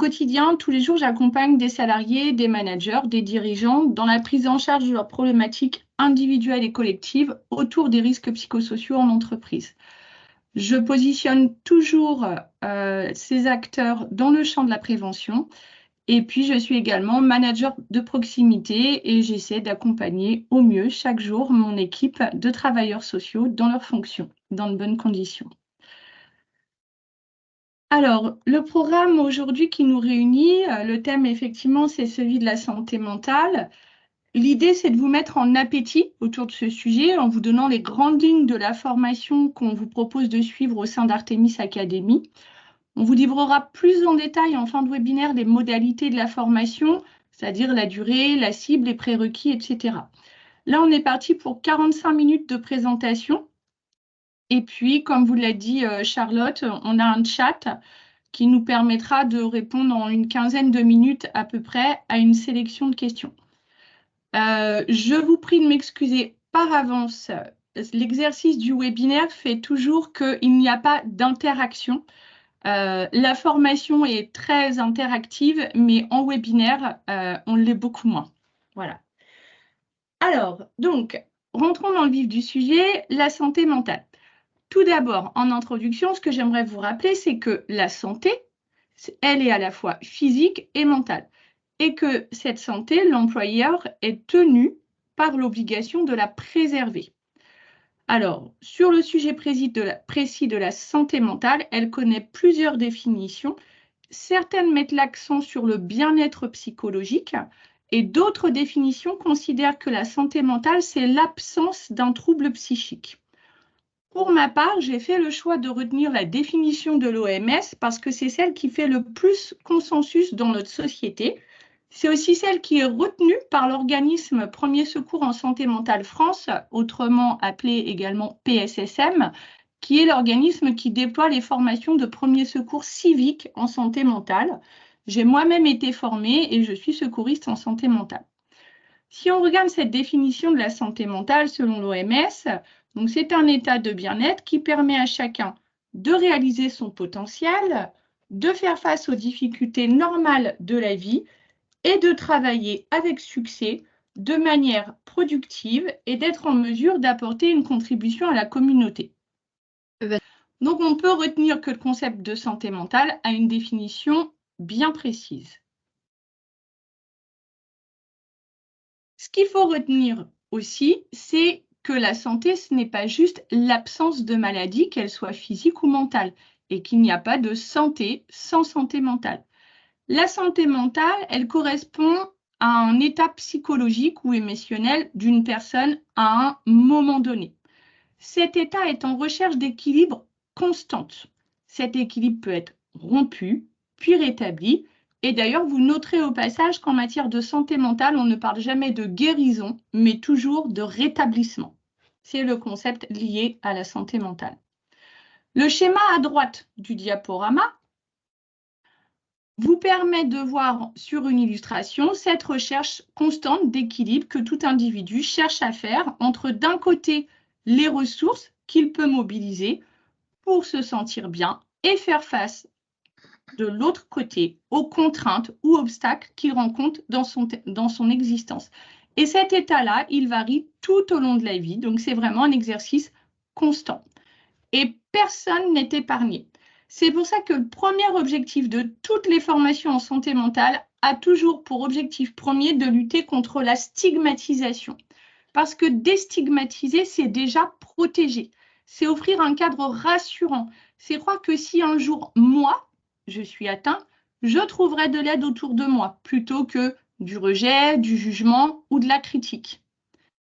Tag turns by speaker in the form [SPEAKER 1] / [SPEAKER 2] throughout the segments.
[SPEAKER 1] quotidien, tous les jours, j'accompagne des salariés, des managers, des dirigeants dans la prise en charge de leurs problématiques individuelles et collectives autour des risques psychosociaux en entreprise. Je positionne toujours ces acteurs dans le champ de la prévention. Et puis, je suis également manager de proximité et j'essaie d'accompagner au mieux chaque jour mon équipe de travailleurs sociaux dans leurs fonctions, dans de bonnes conditions. Alors, le programme aujourd'hui qui nous réunit, le thème effectivement, c'est celui de la santé mentale. L'idée, c'est de vous mettre en appétit autour de ce sujet en vous donnant les grandes lignes de la formation qu'on vous propose de suivre au sein d'Artemis Academy. On vous livrera plus en détail en fin de webinaire les modalités de la formation, c'est-à-dire la durée, la cible, les prérequis, etc. Là, on est parti pour 45 minutes de présentation. Et puis, comme vous l'a dit Charlotte, on a un chat qui nous permettra de répondre en une quinzaine de minutes à peu près à une sélection de questions. Je vous prie de m'excuser par avance. L'exercice du webinaire fait toujours qu'il n'y a pas d'interaction. La formation est très interactive, mais en webinaire, on l'est beaucoup moins. Voilà. Alors, donc, rentrons dans le vif du sujet, la santé mentale. Tout d'abord, en introduction, ce que j'aimerais vous rappeler, c'est que la santé, elle est à la fois physique et mentale. Et que cette santé, l'employeur est tenu par l'obligation de la préserver. Alors, sur le sujet précis de la santé mentale, elle connaît plusieurs définitions. Certaines mettent l'accent sur le bien-être psychologique et d'autres définitions considèrent que la santé mentale, c'est l'absence d'un trouble psychique. Pour ma part, j'ai fait le choix de retenir la définition de l'OMS parce que c'est celle qui fait le plus consensus dans notre société. C'est aussi celle qui est retenue par l'organisme Premier Secours en Santé Mentale France, autrement appelé également PSSM, qui est l'organisme qui déploie les formations de premier secours civique en santé mentale. J'ai moi-même été formée et je suis secouriste en santé mentale. Si on regarde cette définition de la santé mentale selon l'OMS, donc c'est un état de bien-être qui permet à chacun de réaliser son potentiel, de faire face aux difficultés normales de la vie et de travailler avec succès de manière productive et d'être en mesure d'apporter une contribution à la communauté. Donc, on peut retenir que le concept de santé mentale a une définition bien précise. Ce qu'il faut retenir aussi, c'est que la santé, ce n'est pas juste l'absence de maladie, qu'elle soit physique ou mentale, et qu'il n'y a pas de santé sans santé mentale. La santé mentale, elle correspond à un état psychologique ou émotionnel d'une personne à un moment donné. Cet état est en recherche d'équilibre constante. Cet équilibre peut être rompu, puis rétabli. Et d'ailleurs, vous noterez au passage qu'en matière de santé mentale, on ne parle jamais de guérison, mais toujours de rétablissement. C'est le concept lié à la santé mentale. Le schéma à droite du diaporama vous permet de voir sur une illustration cette recherche constante d'équilibre que tout individu cherche à faire entre d'un côté les ressources qu'il peut mobiliser pour se sentir bien et faire face de l'autre côté aux contraintes ou obstacles qu'il rencontre dans son existence. Et cet état-là, il varie tout au long de la vie, donc c'est vraiment un exercice constant. Et personne n'est épargné. C'est pour ça que le premier objectif de toutes les formations en santé mentale a toujours pour objectif premier de lutter contre la stigmatisation. Parce que déstigmatiser, c'est déjà protéger. C'est offrir un cadre rassurant. C'est croire que si un jour, moi, je suis atteint, je trouverai de l'aide autour de moi, plutôt que du rejet, du jugement ou de la critique.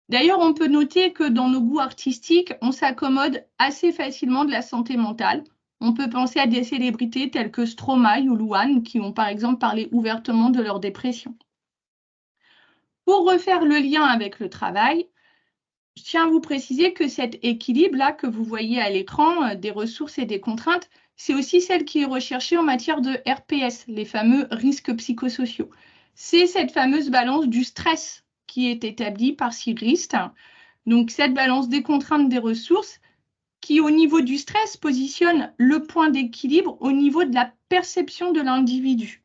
[SPEAKER 1] D'ailleurs, on peut noter que dans nos goûts artistiques, on s'accommode assez facilement de la santé mentale. On peut penser à des célébrités telles que Stromae ou Louane qui ont par exemple parlé ouvertement de leur dépression. Pour refaire le lien avec le travail, je tiens à vous préciser que cet équilibre-là que vous voyez à l'écran, des ressources et des contraintes, c'est aussi celle qui est recherchée en matière de RPS, les fameux risques psychosociaux. C'est cette fameuse balance du stress qui est établie par Sigrist. Donc, cette balance des contraintes des ressources qui, au niveau du stress, positionne le point d'équilibre au niveau de la perception de l'individu.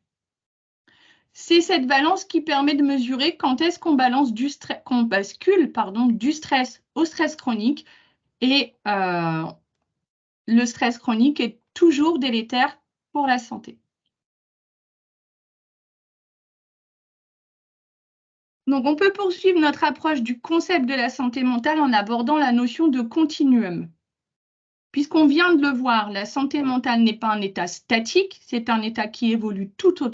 [SPEAKER 1] C'est cette balance qui permet de mesurer quand est-ce qu'on bascule du stress au stress chronique. Et le stress chronique est toujours délétère pour la santé. Donc, on peut poursuivre notre approche du concept de la santé mentale en abordant la notion de continuum. Puisqu'on vient de le voir, la santé mentale n'est pas un état statique, c'est un état qui évolue tout au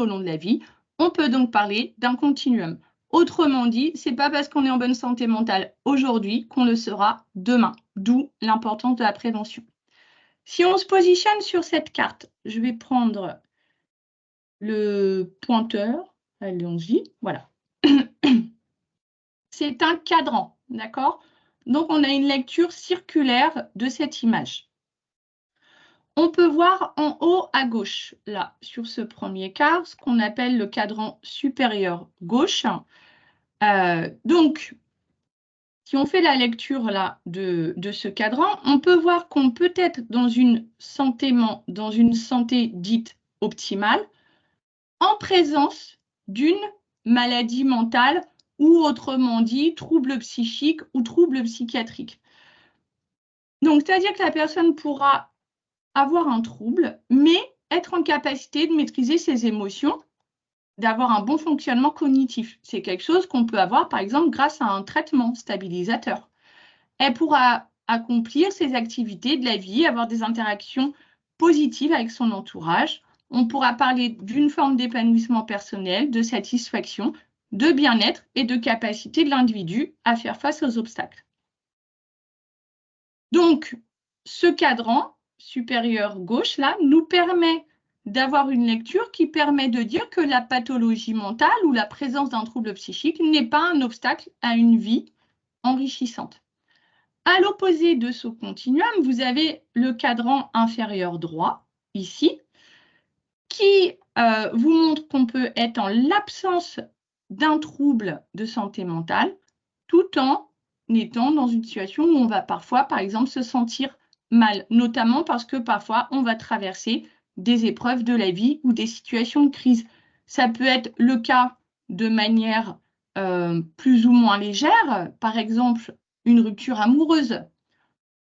[SPEAKER 1] long de la vie. On peut donc parler d'un continuum. Autrement dit, ce n'est pas parce qu'on est en bonne santé mentale aujourd'hui qu'on le sera demain, d'où l'importance de la prévention. Si on se positionne sur cette carte, je vais prendre le pointeur, allons-y, voilà. C'est un cadran, d'accord? Donc, on a une lecture circulaire de cette image. On peut voir en haut à gauche, là, sur ce premier quart, ce qu'on appelle le cadran supérieur gauche. Donc, si on fait la lecture là de ce cadran, on peut voir qu'on peut être dans une santé dite optimale en présence d'une maladie mentale ou autrement dit trouble psychique ou trouble psychiatrique. Donc, c'est-à-dire que la personne pourra avoir un trouble, mais être en capacité de maîtriser ses émotions, d'avoir un bon fonctionnement cognitif. C'est quelque chose qu'on peut avoir, par exemple, grâce à un traitement stabilisateur. Elle pourra accomplir ses activités de la vie, avoir des interactions positives avec son entourage. On pourra parler d'une forme d'épanouissement personnel, de satisfaction, de bien-être et de capacité de l'individu à faire face aux obstacles. Donc, ce cadran supérieur gauche, là, nous permet d'avoir une lecture qui permet de dire que la pathologie mentale ou la présence d'un trouble psychique n'est pas un obstacle à une vie enrichissante. À l'opposé de ce continuum, vous avez le cadran inférieur droit, ici, qui vous montre qu'on peut être en l'absence d'un trouble de santé mentale, tout en étant dans une situation où on va parfois, par exemple, se sentir mal, notamment parce que parfois, on va traverser des épreuves de la vie ou des situations de crise. Ça peut être le cas de manière plus ou moins légère, par exemple, une rupture amoureuse.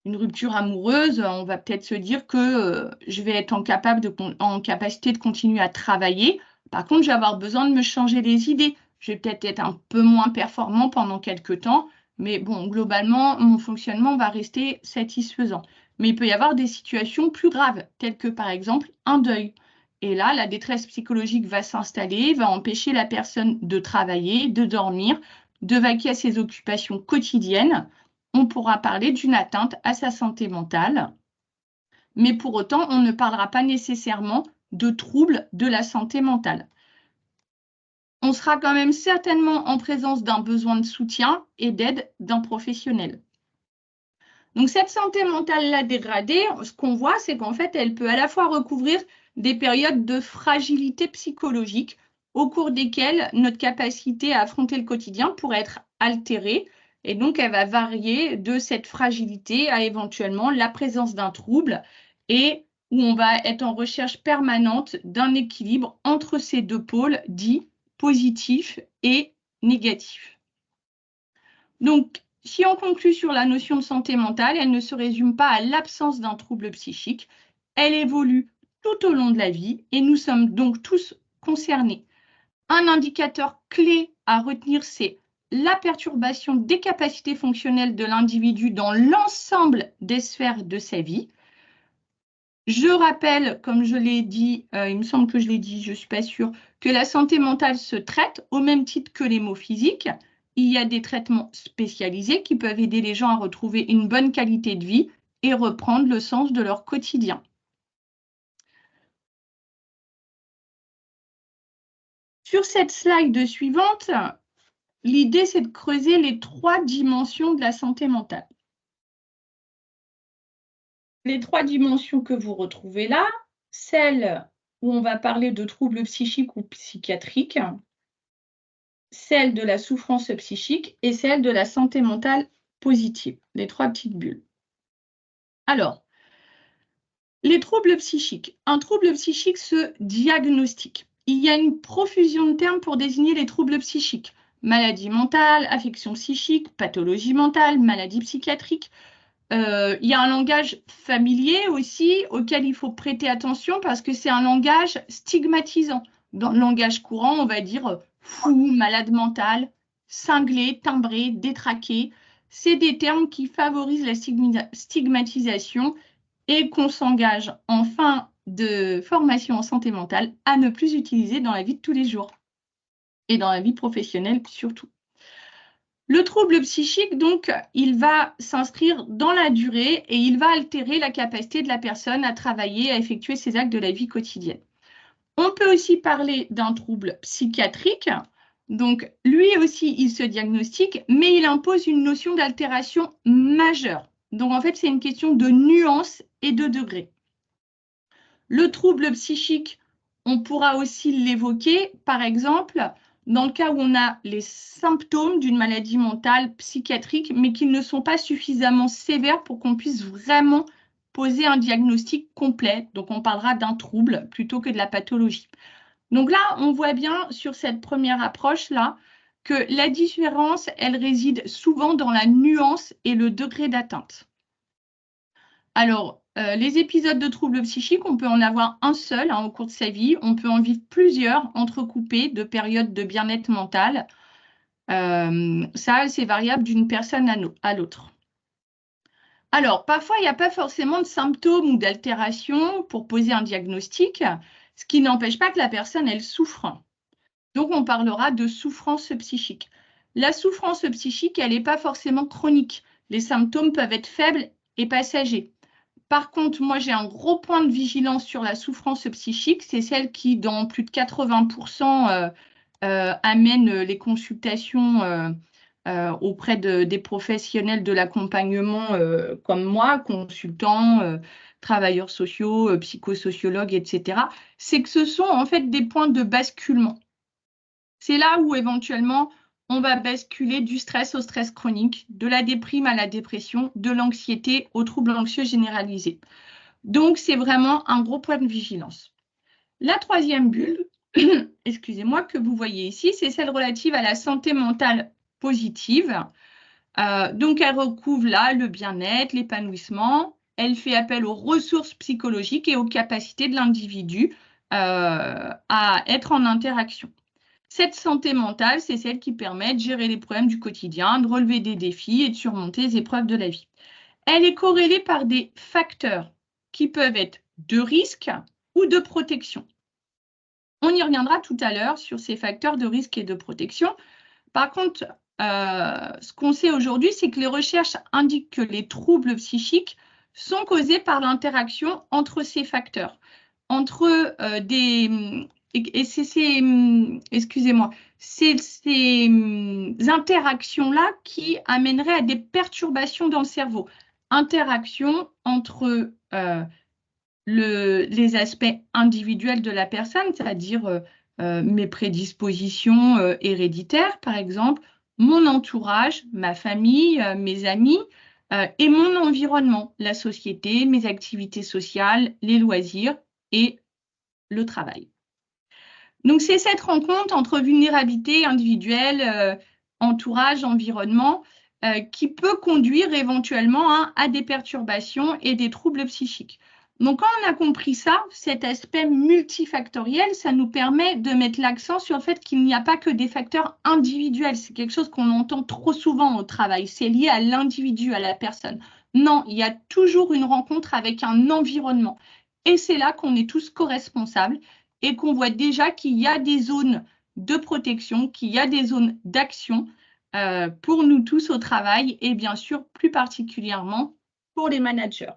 [SPEAKER 1] Une rupture amoureuse, on va peut-être se dire que je vais être en capacité de continuer à travailler. Par contre, je vais avoir besoin de me changer les idées. Je vais peut-être être un peu moins performant pendant quelques temps, mais bon, globalement, mon fonctionnement va rester satisfaisant. Mais il peut y avoir des situations plus graves, telles que par exemple un deuil. Et là, la détresse psychologique va s'installer, va empêcher la personne de travailler, de dormir, de vaquer à ses occupations quotidiennes. On pourra parler d'une atteinte à sa santé mentale, mais pour autant, on ne parlera pas nécessairement de troubles de la santé mentale. On sera quand même certainement en présence d'un besoin de soutien et d'aide d'un professionnel. Donc cette santé mentale-là dégradée, ce qu'on voit, c'est qu'en fait, elle peut à la fois recouvrir des périodes de fragilité psychologique au cours desquelles notre capacité à affronter le quotidien pourrait être altérée. Et donc, elle va varier de cette fragilité à éventuellement la présence d'un trouble et où on va être en recherche permanente d'un équilibre entre ces deux pôles dits positifs et négatifs. Donc, si on conclut sur la notion de santé mentale, elle ne se résume pas à l'absence d'un trouble psychique. Elle évolue tout au long de la vie et nous sommes donc tous concernés. Un indicateur clé à retenir, c'est la perturbation des capacités fonctionnelles de l'individu dans l'ensemble des sphères de sa vie. Je rappelle, comme je l'ai dit, il me semble que je l'ai dit, je ne suis pas sûre, que la santé mentale se traite au même titre que les maux physiques. Il y a des traitements spécialisés qui peuvent aider les gens à retrouver une bonne qualité de vie et reprendre le sens de leur quotidien. Sur cette slide suivante, l'idée, c'est de creuser les 3 dimensions de la santé mentale. Les 3 dimensions que vous retrouvez là, celle où on va parler de troubles psychiques ou psychiatriques, celle de la souffrance psychique et celle de la santé mentale positive, les 3 petites bulles. Alors, les troubles psychiques. Un trouble psychique se diagnostique. il y a une profusion de termes pour désigner les troubles psychiques. Maladie mentale, affection psychique, pathologie mentale, maladie psychiatrique. Il y a un langage familier aussi auquel il faut prêter attention parce que c'est un langage stigmatisant. Dans le langage courant, on va dire fou, malade mental, cinglé, timbré, détraqué. C'est des termes qui favorisent la stigmatisation et qu'on s'engage en fin de formation en santé mentale à ne plus utiliser dans la vie de tous les jours et dans la vie professionnelle surtout. Le trouble psychique, donc, il va s'inscrire dans la durée et il va altérer la capacité de la personne à travailler, à effectuer ses actes de la vie quotidienne. On peut aussi parler d'un trouble psychiatrique. Donc, lui aussi, il se diagnostique, mais il impose une notion d'altération majeure. Donc, en fait, c'est une question de nuance et de degré. Le trouble psychique, on pourra aussi l'évoquer, par exemple, dans le cas où on a les symptômes d'une maladie mentale psychiatrique, mais qui ne sont pas suffisamment sévères pour qu'on puisse vraiment poser un diagnostic complet. Donc, on parlera d'un trouble plutôt que de la pathologie. Donc là, on voit bien sur cette première approche-là que la différence, elle réside souvent dans la nuance et le degré d'atteinte. Alors, les épisodes de troubles psychiques, on peut en avoir un seul au cours de sa vie. On peut en vivre plusieurs, entrecoupés de périodes de bien-être mental. Ça, c'est variable d'une personne à l'autre. Alors, parfois, il n'y a pas forcément de symptômes ou d'altération pour poser un diagnostic, ce qui n'empêche pas que la personne, elle souffre. Donc, on parlera de souffrance psychique. La souffrance psychique, elle n'est pas forcément chronique. Les symptômes peuvent être faibles et passagers. Par contre, moi, j'ai un gros point de vigilance sur la souffrance psychique. C'est celle qui, dans plus de 80%, amène les consultations auprès des professionnels de l'accompagnement comme moi, consultants, travailleurs sociaux, psychosociologues, etc. C'est que ce sont en fait des points de basculement. C'est là où éventuellement on va basculer du stress au stress chronique, de la déprime à la dépression, de l'anxiété au trouble anxieux généralisé. Donc, c'est vraiment un gros point de vigilance. La troisième bulle, excusez-moi, que vous voyez ici, c'est celle relative à la santé mentale positive. Donc, elle recouvre là le bien-être, l'épanouissement. Elle fait appel aux ressources psychologiques et aux capacités de l'individu à être en interaction. Cette santé mentale, c'est celle qui permet de gérer les problèmes du quotidien, de relever des défis et de surmonter les épreuves de la vie. Elle est corrélée par des facteurs qui peuvent être de risque ou de protection. On y reviendra tout à l'heure sur ces facteurs de risque et de protection. Par contre, ce qu'on sait aujourd'hui, c'est que les recherches indiquent que les troubles psychiques sont causés par l'interaction entre ces facteurs, entre excusez-moi, c'est ces interactions-là qui amèneraient à des perturbations dans le cerveau. Interaction entre les aspects individuels de la personne, c'est-à-dire mes prédispositions héréditaires, par exemple, mon entourage, ma famille, mes amis, et mon environnement, la société, mes activités sociales, les loisirs et le travail. Donc, c'est cette rencontre entre vulnérabilité individuelle, entourage, environnement, qui peut conduire éventuellement à des perturbations et des troubles psychiques. Donc, quand on a compris ça, cet aspect multifactoriel, ça nous permet de mettre l'accent sur le fait qu'il n'y a pas que des facteurs individuels. C'est quelque chose qu'on entend trop souvent au travail. C'est lié à l'individu, à la personne. Non, il y a toujours une rencontre avec un environnement. Et c'est là qu'on est tous co-responsables et qu'on voit déjà qu'il y a des zones de protection, qu'il y a des zones d'action pour nous tous au travail et bien sûr plus particulièrement pour les managers.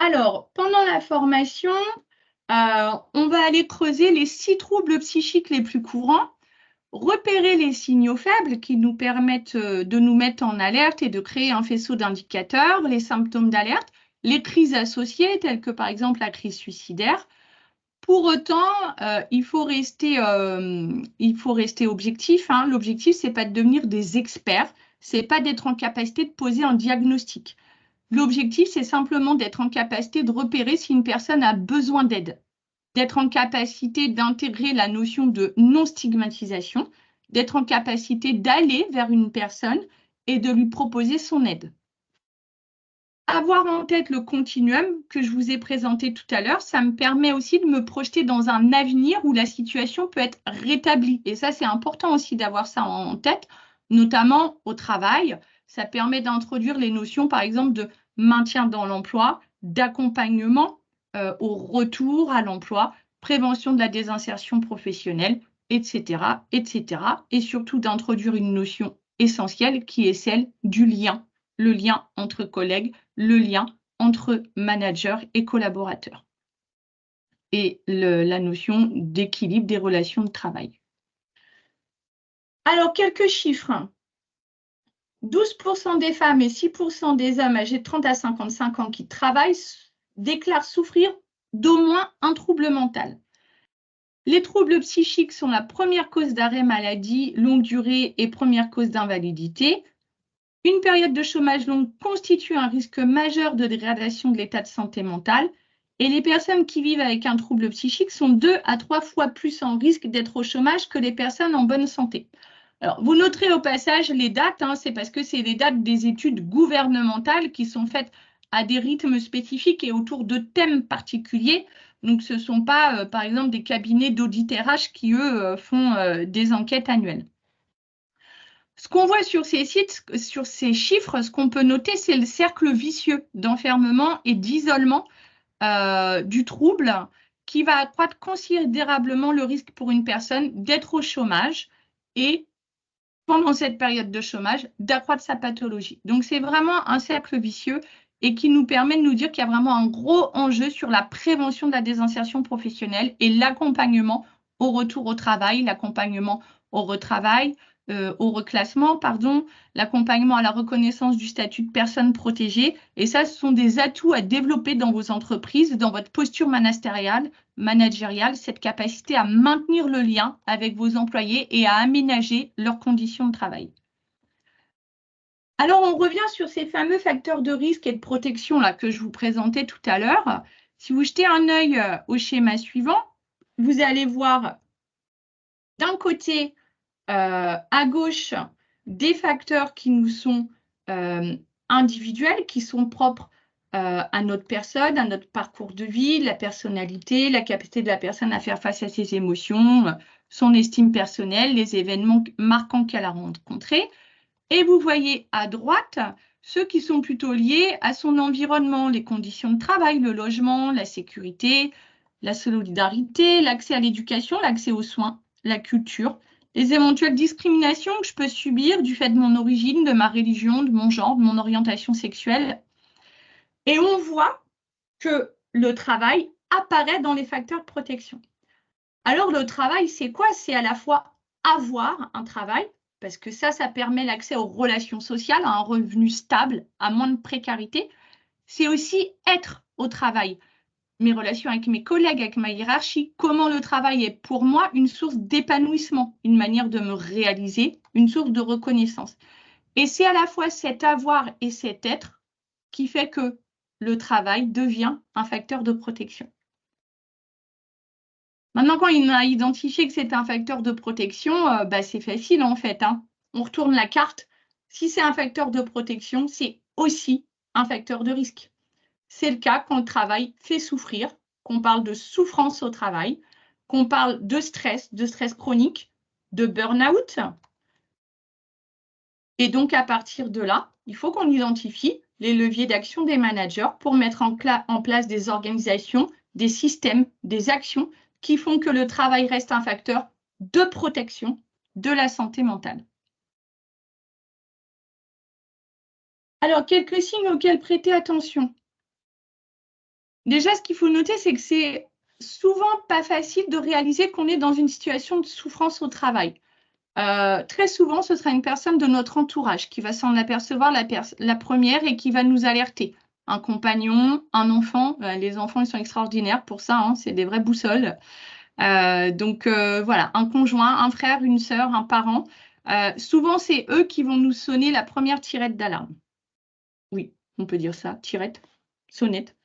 [SPEAKER 1] Alors, pendant la formation, on va aller creuser les 6 troubles psychiques les plus courants, repérer les signaux faibles qui nous permettent de nous mettre en alerte et de créer un faisceau d'indicateurs, les symptômes d'alerte, les crises associées, telles que par exemple la crise suicidaire. Pour autant, il faut rester objectif. Hein. L'objectif, ce n'est pas de devenir des experts, ce n'est pas d'être en capacité de poser un diagnostic. L'objectif, c'est simplement d'être en capacité de repérer si une personne a besoin d'aide. d'être en capacité d'intégrer la notion de non-stigmatisation, d'être en capacité d'aller vers une personne et de lui proposer son aide. Avoir en tête le continuum que je vous ai présenté tout à l'heure, ça me permet aussi de me projeter dans un avenir où la situation peut être rétablie. Et ça, c'est important aussi d'avoir ça en tête, notamment au travail. Ça permet d'introduire les notions, par exemple, de maintien dans l'emploi, d'accompagnement au retour à l'emploi, prévention de la désinsertion professionnelle, etc., etc. Et surtout d'introduire une notion essentielle qui est celle du lien, le lien entre collègues, le lien entre manager et collaborateur et la notion d'équilibre des relations de travail. Alors, quelques chiffres. 12% des femmes et 6% des hommes âgés de 30 à 55 ans qui travaillent déclarent souffrir d'au moins un trouble mental. Les troubles psychiques sont la première cause d'arrêt maladie longue durée et première cause d'invalidité. Une période de chômage longue constitue un risque majeur de dégradation de l'état de santé mentale et les personnes qui vivent avec un trouble psychique sont 2 à 3 fois plus en risque d'être au chômage que les personnes en bonne santé. Alors, vous noterez au passage les dates, c'est parce que c'est les dates des études gouvernementales qui sont faites à des rythmes spécifiques et autour de thèmes particuliers. Donc, ce ne sont pas, par exemple, des cabinets d'audit RH qui, eux, font des enquêtes annuelles. Ce qu'on voit sur ces sites, sur ces chiffres, ce qu'on peut noter, c'est le cercle vicieux d'enfermement et d'isolement du trouble qui va accroître considérablement le risque pour une personne d'être au chômage et, pendant cette période de chômage, d'accroître sa pathologie. Donc, c'est vraiment un cercle vicieux et qui nous permet de nous dire qu'il y a vraiment un gros enjeu sur la prévention de la désinsertion professionnelle et l'accompagnement au retour au travail, l'accompagnement au retravail, au reclassement, pardon, l'accompagnement à la reconnaissance du statut de personne protégée. Et ça, ce sont des atouts à développer dans vos entreprises, dans votre posture managériale, cette capacité à maintenir le lien avec vos employés et à aménager leurs conditions de travail. Alors, on revient sur ces fameux facteurs de risque et de protection là, que je vous présentais tout à l'heure. Si vous jetez un œil au schéma suivant, vous allez voir d'un côté, à gauche, des facteurs qui nous sont individuels, qui sont propres à notre personne, à notre parcours de vie, la personnalité, la capacité de la personne à faire face à ses émotions, son estime personnelle, les événements marquants qu'elle a rencontrés. Et vous voyez à droite ceux qui sont plutôt liés à son environnement, les conditions de travail, le logement, la sécurité, la solidarité, l'accès à l'éducation, l'accès aux soins, la culture, les éventuelles discriminations que je peux subir du fait de mon origine, de ma religion, de mon genre, de mon orientation sexuelle. Et on voit que le travail apparaît dans les facteurs de protection. Alors, le travail, c'est quoi? C'est à la fois avoir un travail, parce que ça permet l'accès aux relations sociales, à un revenu stable, à moins de précarité. C'est aussi être au travail, mes relations avec mes collègues, avec ma hiérarchie, comment le travail est pour moi une source d'épanouissement, une manière de me réaliser, une source de reconnaissance. Et c'est à la fois cet avoir et cet être qui fait que le travail devient un facteur de protection. Maintenant, quand il a identifié que c'était un facteur de protection, c'est facile en fait. On retourne la carte. Si c'est un facteur de protection, c'est aussi un facteur de risque. C'est le cas quand le travail fait souffrir, qu'on parle de souffrance au travail, qu'on parle de stress chronique, de burn-out. Et donc, à partir de là, il faut qu'on identifie les leviers d'action des managers pour mettre en place des organisations, des systèmes, des actions qui font que le travail reste un facteur de protection de la santé mentale. Alors, quelques signes auxquels prêter attention. Déjà, ce qu'il faut noter, c'est que c'est souvent pas facile de réaliser qu'on est dans une situation de souffrance au travail. Très souvent, ce sera une personne de notre entourage qui va s'en apercevoir la première et qui va nous alerter. Un compagnon, un enfant, les enfants ils sont extraordinaires pour ça, c'est des vraies boussoles. Donc voilà, un conjoint, un frère, une sœur, un parent. Souvent, c'est eux qui vont nous sonner la première tirette d'alarme. Oui, on peut dire ça, tirette, sonnette.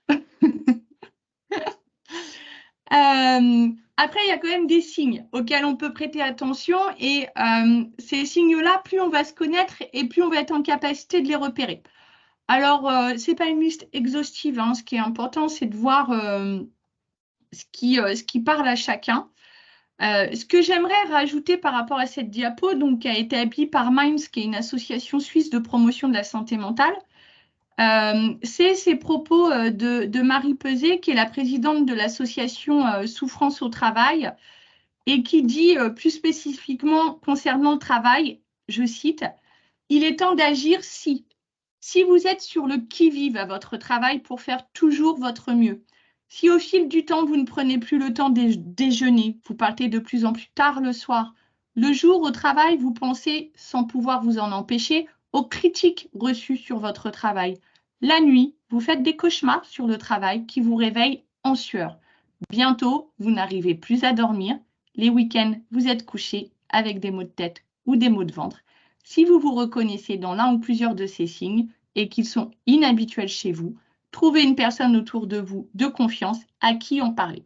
[SPEAKER 1] Après, il y a quand même des signes auxquels on peut prêter attention et ces signes-là, plus on va se connaître et plus on va être en capacité de les repérer. Alors, ce n'est pas une liste exhaustive, hein. Ce qui est important, c'est de voir ce qui parle à chacun. Ce que j'aimerais rajouter par rapport à cette diapo, donc, qui a été établie par Minds, qui est une association suisse de promotion de la santé mentale, c'est ces propos de Marie Peset, qui est la présidente de l'association Souffrance au travail, et qui dit plus spécifiquement concernant le travail, je cite, « Il est temps d'agir si vous êtes sur le qui-vive à votre travail pour faire toujours votre mieux. Si au fil du temps, vous ne prenez plus le temps de déjeuner, vous partez de plus en plus tard le soir, le jour au travail, vous pensez, sans pouvoir vous en empêcher, aux critiques reçues sur votre travail. La nuit, vous faites des cauchemars sur le travail qui vous réveillent en sueur. Bientôt, vous n'arrivez plus à dormir. Les week-ends, vous êtes couché avec des maux de tête ou des maux de ventre. Si vous vous reconnaissez dans l'un ou plusieurs de ces signes et qu'ils sont inhabituels chez vous, trouvez une personne autour de vous de confiance à qui en parler. »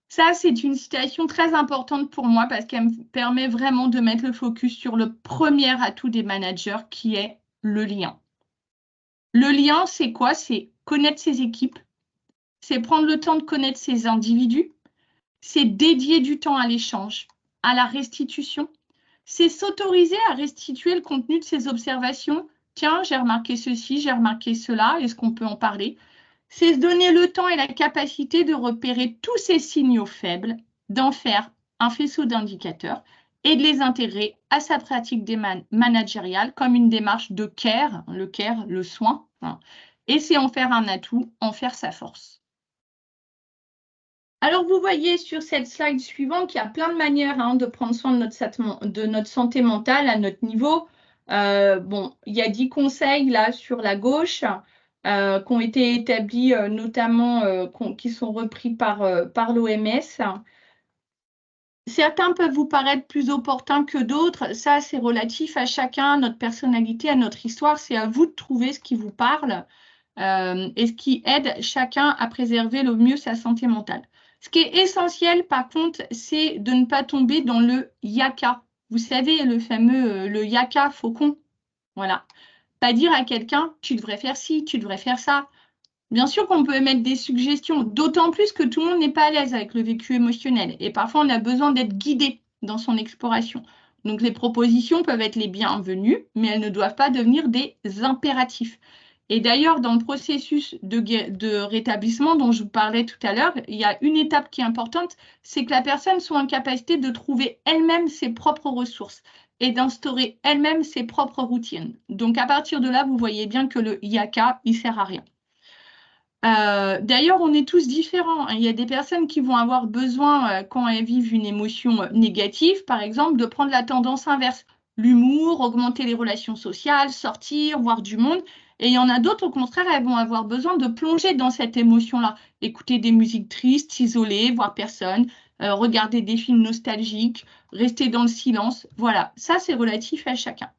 [SPEAKER 1] Ça, c'est une citation très importante pour moi parce qu'elle me permet vraiment de mettre le focus sur le premier atout des managers qui est le lien. Le lien, c'est quoi? C'est connaître ses équipes, c'est prendre le temps de connaître ses individus, c'est dédier du temps à l'échange, à la restitution, c'est s'autoriser à restituer le contenu de ses observations. Tiens, j'ai remarqué ceci, j'ai remarqué cela, est-ce qu'on peut en parler? C'est se donner le temps et la capacité de repérer tous ces signaux faibles, d'en faire un faisceau d'indicateurs et de les intégrer à sa pratique managériale comme une démarche de care, le soin, hein. Et c'est en faire un atout, en faire sa force. Alors, vous voyez sur cette slide suivante qu'il y a plein de manières de prendre soin de notre santé mentale à notre niveau. Bon, il y a 10 conseils là sur la gauche qui ont été établis notamment, qui sont repris par l'OMS. Certains peuvent vous paraître plus opportuns que d'autres. Ça, c'est relatif à chacun, à notre personnalité, à notre histoire. C'est à vous de trouver ce qui vous parle et ce qui aide chacun à préserver le mieux sa santé mentale. Ce qui est essentiel, par contre, c'est de ne pas tomber dans le yaka. Vous savez, le fameux le yaka faucon. Voilà. Pas dire à quelqu'un, tu devrais faire ci, tu devrais faire ça. Bien sûr qu'on peut émettre des suggestions, d'autant plus que tout le monde n'est pas à l'aise avec le vécu émotionnel. Et parfois, on a besoin d'être guidé dans son exploration. Donc, les propositions peuvent être les bienvenues, mais elles ne doivent pas devenir des impératifs. Et d'ailleurs, dans le processus de rétablissement dont je vous parlais tout à l'heure, il y a une étape qui est importante, c'est que la personne soit en capacité de trouver elle-même ses propres ressources et d'instaurer elle-même ses propres routines. Donc, à partir de là, vous voyez bien que le yaka, il ne sert à rien. D'ailleurs, on est tous différents. Il y a des personnes qui vont avoir besoin, quand elles vivent une émotion négative, par exemple, de prendre la tendance inverse. L'humour, augmenter les relations sociales, sortir, voir du monde. Et il y en a d'autres, au contraire, elles vont avoir besoin de plonger dans cette émotion-là. Écouter des musiques tristes, s'isoler, voir personne, regarder des films nostalgiques, rester dans le silence. Voilà, ça, c'est relatif à chacun.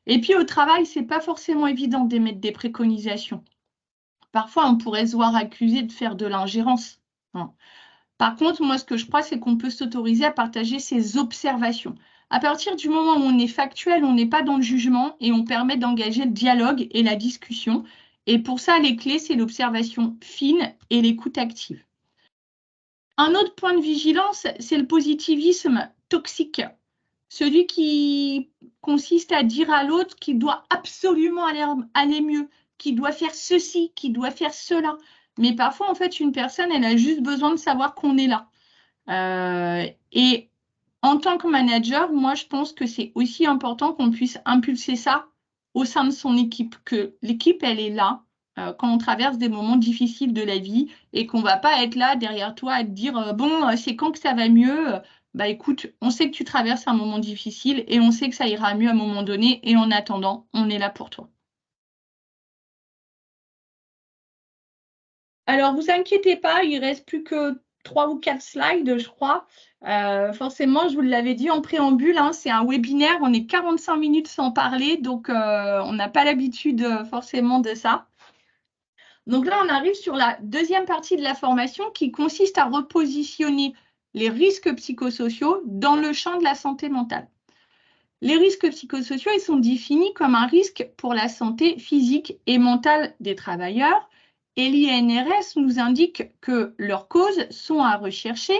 [SPEAKER 1] Et puis, au travail, c'est pas forcément évident d'émettre des préconisations. Parfois, on pourrait se voir accusé de faire de l'ingérence. Par contre, moi, ce que je crois, c'est qu'on peut s'autoriser à partager ses observations. À partir du moment où on est factuel, on n'est pas dans le jugement et on permet d'engager le dialogue et la discussion. Et pour ça, les clés, c'est l'observation fine et l'écoute active. Un autre point de vigilance, c'est le positivisme toxique. Celui qui consiste à dire à l'autre qu'il doit absolument aller mieux, qu'il doit faire ceci, qu'il doit faire cela. Mais parfois, en fait, une personne, elle a juste besoin de savoir qu'on est là. Et en tant que manager, moi, je pense que c'est aussi important qu'on puisse impulser ça au sein de son équipe, que l'équipe, elle est là quand on traverse des moments difficiles de la vie et qu'on ne va pas être là derrière toi à te dire bon, c'est quand que ça va mieux? Bah écoute, on sait que tu traverses un moment difficile et on sait que ça ira mieux à un moment donné et en attendant, on est là pour toi. Alors, vous inquiétez pas, il ne reste plus que 3 ou 4 slides, je crois. Forcément, je vous l'avais dit en préambule, c'est un webinaire, on est 45 minutes sans parler, donc on n'a pas l'habitude forcément de ça. Donc là, on arrive sur la deuxième partie de la formation qui consiste à repositionner les risques psychosociaux dans le champ de la santé mentale. Les risques psychosociaux, ils sont définis comme un risque pour la santé physique et mentale des travailleurs. Et l'INRS nous indique que leurs causes sont à rechercher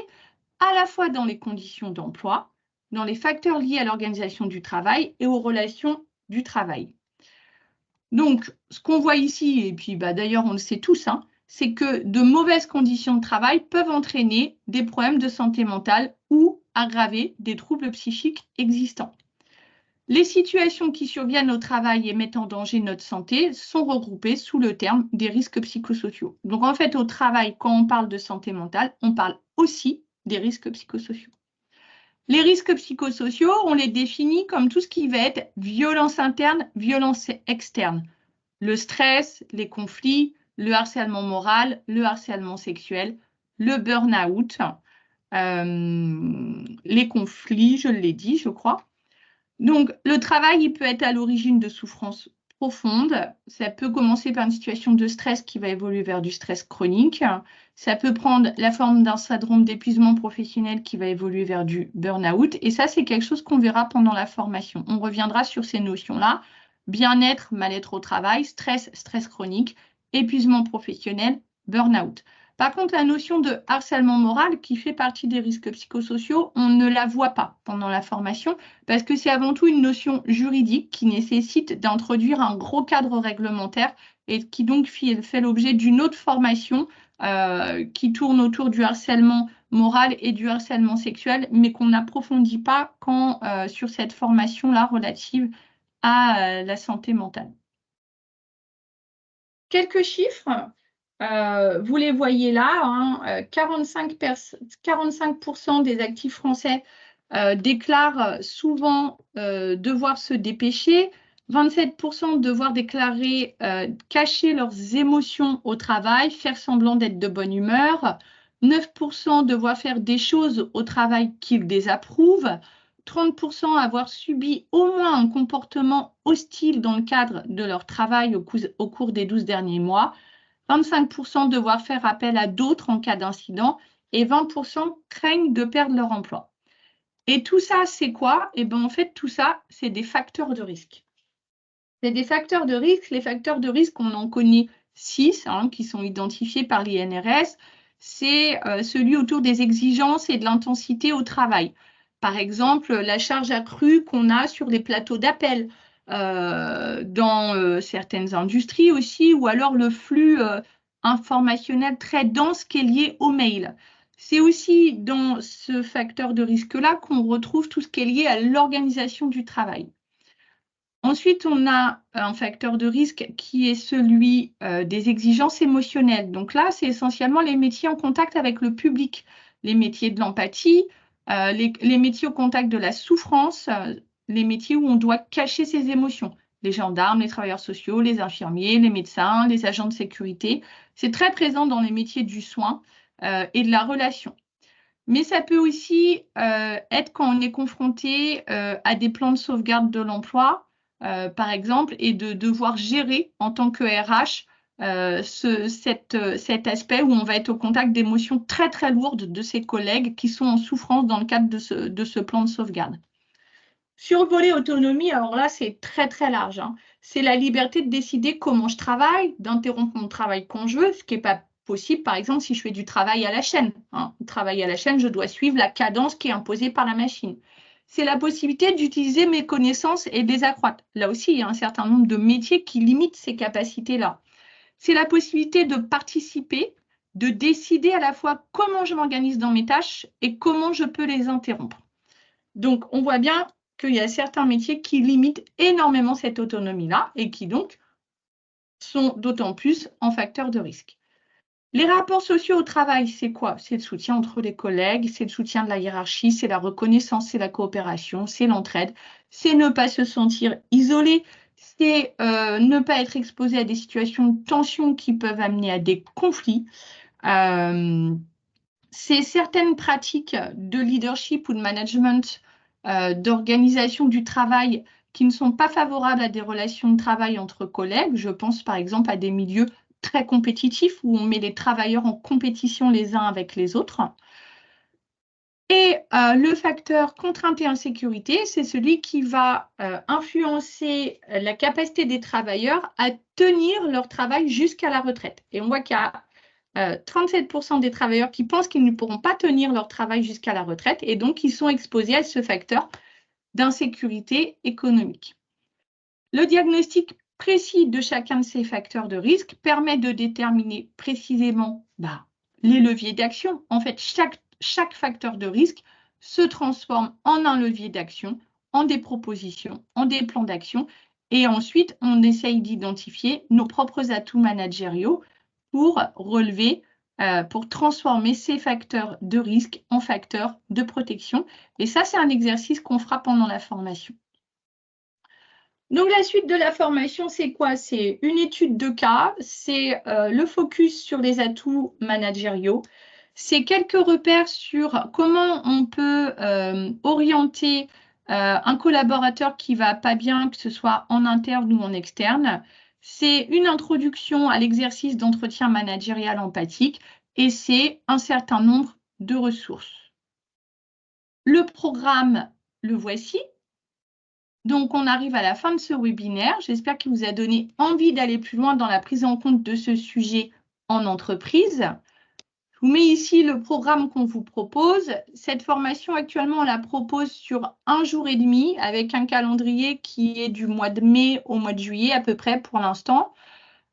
[SPEAKER 1] à la fois dans les conditions d'emploi, dans les facteurs liés à l'organisation du travail et aux relations du travail. Donc, ce qu'on voit ici, et puis d'ailleurs on le sait tous, hein, c'est que de mauvaises conditions de travail peuvent entraîner des problèmes de santé mentale ou aggraver des troubles psychiques existants. Les situations qui surviennent au travail et mettent en danger notre santé sont regroupées sous le terme des risques psychosociaux. Donc en fait, au travail, quand on parle de santé mentale, on parle aussi des risques psychosociaux. Les risques psychosociaux, on les définit comme tout ce qui va être violence interne, violence externe. Le stress, les conflits, le harcèlement moral, le harcèlement sexuel, le burn-out, les conflits, je l'ai dit, je crois. Donc, le travail, il peut être à l'origine de souffrances profondes. Ça peut commencer par une situation de stress qui va évoluer vers du stress chronique. Ça peut prendre la forme d'un syndrome d'épuisement professionnel qui va évoluer vers du burn-out. Et ça, c'est quelque chose qu'on verra pendant la formation. On reviendra sur ces notions-là. Bien-être, mal-être au travail, stress, stress chronique, épuisement professionnel, burn-out. Par contre, la notion de harcèlement moral, qui fait partie des risques psychosociaux, on ne la voit pas pendant la formation parce que c'est avant tout une notion juridique qui nécessite d'introduire un gros cadre réglementaire et qui donc fait l'objet d'une autre formation qui tourne autour du harcèlement moral et du harcèlement sexuel, mais qu'on n'approfondit pas sur cette formation-là relative à la santé mentale. Quelques chiffres. Vous les voyez là, hein, 45% des actifs français déclarent souvent devoir se dépêcher, 27% devoir déclarer cacher leurs émotions au travail, faire semblant d'être de bonne humeur, 9% devoir faire des choses au travail qu'ils désapprouvent, 30% avoir subi au moins un comportement hostile dans le cadre de leur travail au cours des 12 derniers mois, 25% devoir faire appel à d'autres en cas d'incident et 20% craignent de perdre leur emploi. Et tout ça, c'est quoi? Eh bien, en fait, tout ça, c'est des facteurs de risque. C'est des facteurs de risque. Les facteurs de risque, on en connaît 6 qui sont identifiés par l'INRS. C'est celui autour des exigences et de l'intensité au travail. Par exemple, la charge accrue qu'on a sur les plateaux d'appel dans certaines industries aussi, ou alors le flux informationnel très dense qui est lié au mail. C'est aussi dans ce facteur de risque-là qu'on retrouve tout ce qui est lié à l'organisation du travail. Ensuite, on a un facteur de risque qui est celui des exigences émotionnelles. Donc là, c'est essentiellement les métiers en contact avec le public, les métiers de l'empathie, les métiers au contact de la souffrance, les métiers où on doit cacher ses émotions. Les gendarmes, les travailleurs sociaux, les infirmiers, les médecins, les agents de sécurité. C'est très présent dans les métiers du soin et de la relation. Mais ça peut aussi être quand on est confronté à des plans de sauvegarde de l'emploi, par exemple, et de devoir gérer en tant que RH cet aspect où on va être au contact d'émotions très très lourdes de ses collègues qui sont en souffrance dans le cadre de ce plan de sauvegarde. Sur le volet autonomie, alors là, c'est très très large, hein. C'est la liberté de décider comment je travaille, d'interrompre mon travail quand je veux, ce qui n'est pas possible, par exemple, si je fais du travail à la chaîne. Travail à la chaîne, je dois suivre la cadence qui est imposée par la machine. C'est la possibilité d'utiliser mes connaissances et de les accroître. Là aussi, il y a un certain nombre de métiers qui limitent ces capacités-là. C'est la possibilité de participer, de décider à la fois comment je m'organise dans mes tâches et comment je peux les interrompre. Donc, on voit bien qu'il y a certains métiers qui limitent énormément cette autonomie-là et qui donc sont d'autant plus en facteur de risque. Les rapports sociaux au travail, c'est quoi? C'est le soutien entre les collègues, c'est le soutien de la hiérarchie, c'est la reconnaissance, c'est la coopération, c'est l'entraide, c'est ne pas se sentir isolé, c'est ne pas être exposé à des situations de tension qui peuvent amener à des conflits. C'est certaines pratiques de leadership ou de management, d'organisation du travail qui ne sont pas favorables à des relations de travail entre collègues. Je pense par exemple à des milieux très compétitif, où on met les travailleurs en compétition les uns avec les autres. Et le facteur contrainte et insécurité, c'est celui qui va influencer la capacité des travailleurs à tenir leur travail jusqu'à la retraite. Et on voit qu'il y a 37% des travailleurs qui pensent qu'ils ne pourront pas tenir leur travail jusqu'à la retraite et donc ils sont exposés à ce facteur d'insécurité économique. Le diagnostic précis de chacun de ces facteurs de risque permet de déterminer précisément les leviers d'action. En fait, chaque facteur de risque se transforme en un levier d'action, en des propositions, en des plans d'action. Et ensuite, on essaye d'identifier nos propres atouts managériaux pour relever, pour transformer ces facteurs de risque en facteurs de protection. Et ça, c'est un exercice qu'on fera pendant la formation. Donc, la suite de la formation, c'est quoi? C'est une étude de cas, c'est le focus sur les atouts managériaux, c'est quelques repères sur comment on peut orienter un collaborateur qui va pas bien, que ce soit en interne ou en externe. C'est une introduction à l'exercice d'entretien managérial empathique et c'est un certain nombre de ressources. Le programme, le voici. Donc, on arrive à la fin de ce webinaire. J'espère qu'il vous a donné envie d'aller plus loin dans la prise en compte de ce sujet en entreprise. Je vous mets ici le programme qu'on vous propose. Cette formation, actuellement, on la propose sur 1 jour et demi avec un calendrier qui est du mois de mai au mois de juillet à peu près pour l'instant.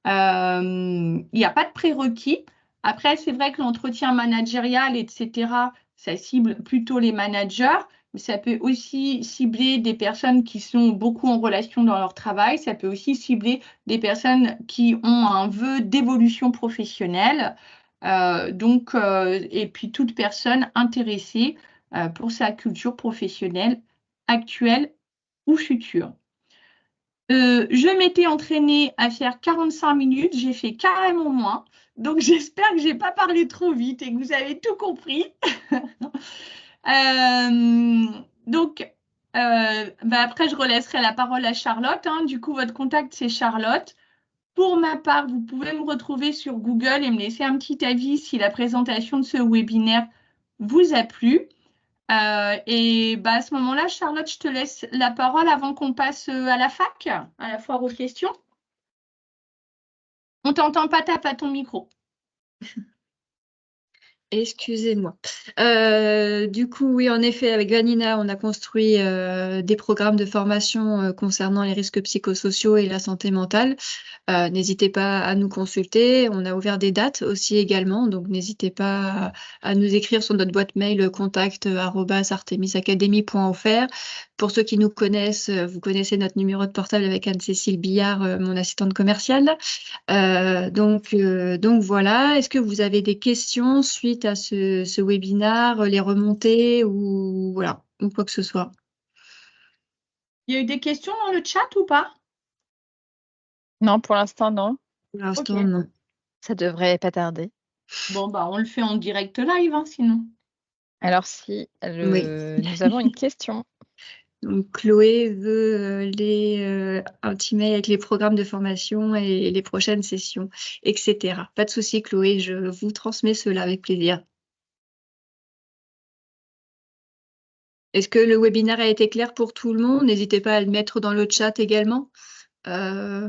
[SPEAKER 1] Il n'y a pas de prérequis. Après, c'est vrai que l'entretien managérial, etc., ça cible plutôt les managers, mais ça peut aussi cibler des personnes qui sont beaucoup en relation dans leur travail. Ça peut aussi cibler des personnes qui ont un vœu d'évolution professionnelle. Et puis toute personne intéressée pour sa culture professionnelle actuelle ou future. Je m'étais entraînée à faire 45 minutes, j'ai fait carrément moins. Donc, j'espère que je n'ai pas parlé trop vite et que vous avez tout compris. Après, je relaisserai la parole à Charlotte. Hein. Du coup, votre contact, c'est Charlotte. Pour ma part, vous pouvez me retrouver sur Google et me laisser un petit avis si la présentation de ce webinaire vous a plu. À ce moment-là, Charlotte, je te laisse la parole avant qu'on passe à la fac, à la foire aux questions. On t'entend pas, tape à ton micro.
[SPEAKER 2] Excusez-moi. Du coup, oui, en effet, avec Vanina, on a construit des programmes de formation concernant les risques psychosociaux et la santé mentale. N'hésitez pas à nous consulter. On a ouvert des dates aussi également, donc n'hésitez pas à nous écrire sur notre boîte mail contact@artemisacademy.fr. Pour ceux qui nous connaissent, vous connaissez notre numéro de portable avec Anne-Cécile Billard, mon assistante commerciale. Donc voilà. Est-ce que vous avez des questions suite à ce webinaire, les remontées ou voilà, ou quoi que ce soit?
[SPEAKER 1] Il y a eu des questions dans le chat ou pas?
[SPEAKER 3] Non, pour l'instant, non.
[SPEAKER 2] Pour l'instant,
[SPEAKER 1] Ok.
[SPEAKER 2] non.
[SPEAKER 3] Ça devrait pas tarder.
[SPEAKER 1] Bon, on le fait en direct live, hein, sinon.
[SPEAKER 3] Alors, si
[SPEAKER 2] Oui.
[SPEAKER 3] nous avons une question.
[SPEAKER 2] Donc, Chloé veut un petit mail avec les programmes de formation et les prochaines sessions, etc. Pas de souci, Chloé, je vous transmets cela avec plaisir. Est-ce que le webinaire a été clair pour tout le monde? N'hésitez pas à le mettre dans le chat également. Voilà.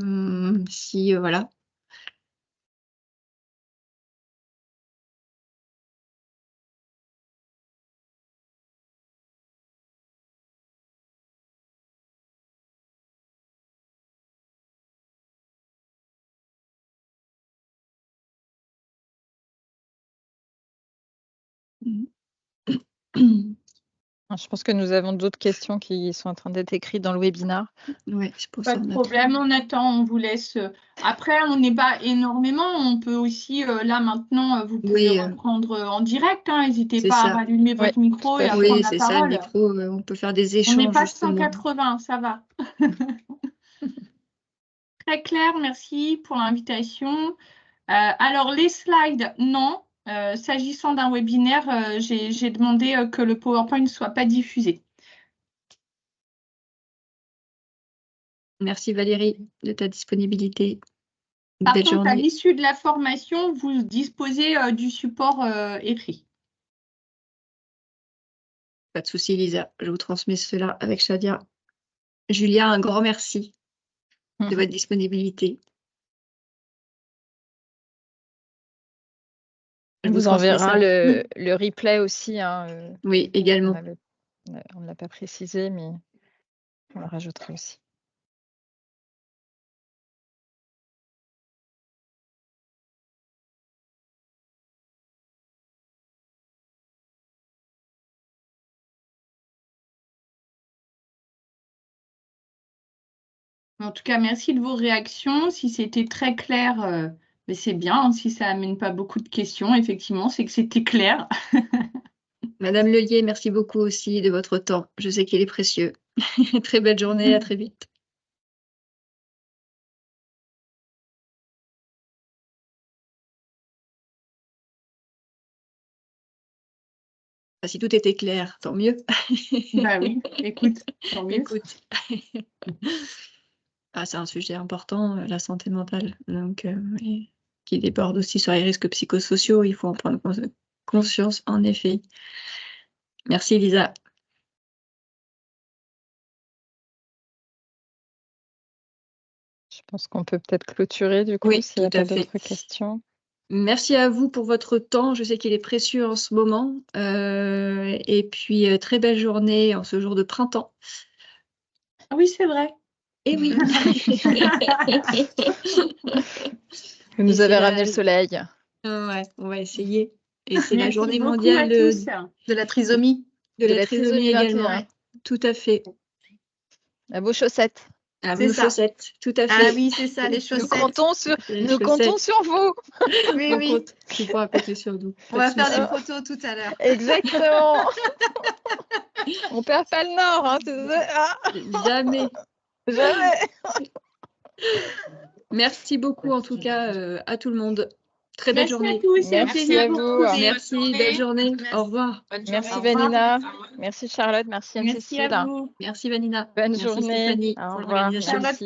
[SPEAKER 3] Je pense que nous avons d'autres questions qui sont en train d'être écrites dans le webinaire.
[SPEAKER 2] Oui, c'est pour
[SPEAKER 1] Pas
[SPEAKER 2] ça.
[SPEAKER 1] de problème, on attend, on vous laisse. Après, on n'est pas énormément. On peut aussi, là maintenant, vous pouvez reprendre en direct. Hein, n'hésitez pas à rallumer votre micro et à prendre la parole.
[SPEAKER 2] Le micro, on peut faire des échanges.
[SPEAKER 1] On n'est pas
[SPEAKER 2] justement.
[SPEAKER 1] 180, ça va. Très clair, merci pour l'invitation. Alors, les slides, non. S'agissant d'un webinaire, j'ai demandé que le PowerPoint ne soit pas diffusé.
[SPEAKER 2] Merci Valérie de ta disponibilité.
[SPEAKER 1] Par
[SPEAKER 2] Belle
[SPEAKER 1] contre, à
[SPEAKER 2] journée.
[SPEAKER 1] l'issue de la formation, vous disposez du support écrit.
[SPEAKER 2] Pas de souci, Lisa. Je vous transmets cela avec Shadia. Julia, un grand merci de votre disponibilité.
[SPEAKER 3] On
[SPEAKER 2] Je vous
[SPEAKER 3] vous
[SPEAKER 2] transmets
[SPEAKER 3] enverra
[SPEAKER 2] ça.
[SPEAKER 3] le replay aussi. Hein,
[SPEAKER 2] Oui, également.
[SPEAKER 3] on ne l'a pas précisé, mais on le rajoutera aussi.
[SPEAKER 1] En tout cas, merci de vos réactions. Si c'était très clair, mais c'est bien. Hein, si ça amène pas beaucoup de questions, effectivement, c'est que c'était clair.
[SPEAKER 2] Madame Lelier, merci beaucoup aussi de votre temps. Je sais qu'il est précieux. Très belle journée, à très vite. Ah, si tout était clair, tant mieux.
[SPEAKER 1] Bah oui, écoute, tant mieux.
[SPEAKER 2] Écoute. Ah, c'est un sujet important, la santé mentale, donc, et qui déborde aussi sur les risques psychosociaux. Il faut en prendre conscience, en effet. Merci, Lisa.
[SPEAKER 3] Je pense qu'on peut peut-être clôturer du coup,
[SPEAKER 2] Oui,
[SPEAKER 3] s'il n'y a
[SPEAKER 2] tout à
[SPEAKER 3] pas
[SPEAKER 2] fait.
[SPEAKER 3] d'autres questions.
[SPEAKER 2] Merci à vous pour votre temps. Je sais qu'il est précieux en ce moment. Et puis, très belle journée en ce jour de printemps.
[SPEAKER 1] Ah oui, c'est vrai.
[SPEAKER 2] Et oui.
[SPEAKER 3] Vous nous
[SPEAKER 2] Et
[SPEAKER 3] avez
[SPEAKER 2] c'est
[SPEAKER 3] ramené le soleil.
[SPEAKER 2] Ouais, on va essayer. Et c'est la
[SPEAKER 1] Merci
[SPEAKER 2] journée
[SPEAKER 1] beaucoup
[SPEAKER 2] mondiale
[SPEAKER 1] à tous.
[SPEAKER 4] De la trisomie.
[SPEAKER 2] de la
[SPEAKER 3] trisomie
[SPEAKER 2] trisomie également.
[SPEAKER 3] 21.
[SPEAKER 2] Tout à fait.
[SPEAKER 3] À vos chaussettes.
[SPEAKER 2] À
[SPEAKER 4] C'est
[SPEAKER 2] vos
[SPEAKER 4] ça.
[SPEAKER 2] chaussettes. Tout à
[SPEAKER 4] Ah
[SPEAKER 2] fait.
[SPEAKER 4] oui, c'est ça, les
[SPEAKER 3] Nous
[SPEAKER 4] chaussettes.
[SPEAKER 3] comptons sur,
[SPEAKER 2] Les
[SPEAKER 3] nous comptons
[SPEAKER 2] chaussettes.
[SPEAKER 3] sur vous.
[SPEAKER 4] Oui,
[SPEAKER 2] On
[SPEAKER 4] oui.
[SPEAKER 2] compte. Tu pourras compter sur nous.
[SPEAKER 4] On
[SPEAKER 2] Pas
[SPEAKER 4] va
[SPEAKER 2] de
[SPEAKER 4] faire
[SPEAKER 2] souci.
[SPEAKER 4] des photos tout à l'heure.
[SPEAKER 3] Exactement. On perd pas le nord, hein, tu sais. Ah,
[SPEAKER 2] Jamais.
[SPEAKER 3] jamais.
[SPEAKER 2] Merci beaucoup en tout cas à tout le monde. Très belle
[SPEAKER 1] Merci à
[SPEAKER 2] journée.
[SPEAKER 1] tous. C'est un
[SPEAKER 3] Merci
[SPEAKER 1] plaisir
[SPEAKER 3] à
[SPEAKER 1] de vous
[SPEAKER 3] vous.
[SPEAKER 1] retrouver.
[SPEAKER 2] Merci, belle journée. Au revoir.
[SPEAKER 3] Merci
[SPEAKER 4] Au revoir.
[SPEAKER 3] Vanina. Merci Charlotte. Merci
[SPEAKER 1] Merci
[SPEAKER 3] Anne-Cécile.
[SPEAKER 1] à vous.
[SPEAKER 2] Merci Vanina.
[SPEAKER 3] Bonne
[SPEAKER 2] Merci
[SPEAKER 3] journée.
[SPEAKER 2] Stéphanie
[SPEAKER 3] Au
[SPEAKER 2] pour
[SPEAKER 3] revoir.
[SPEAKER 2] l'organisation.
[SPEAKER 1] Charlotte,
[SPEAKER 3] Merci.